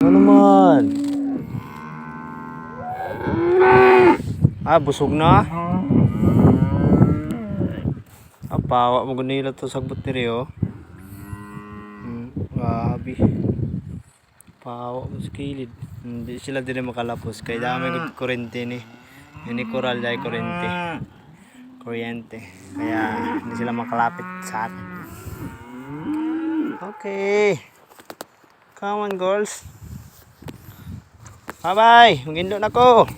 Ano naman? Busog na. Pawa mo ganila to sagbot ni Rio. Grabe. Pawa mo sa kilid. Hindi sila din makalapos. Kaya dami gud kurente ni. Ini coral dahil kuryente. Kaya hindi sila makalapit sa atin. Okay. Come on girls. Bye bye. Mag-indo na ko.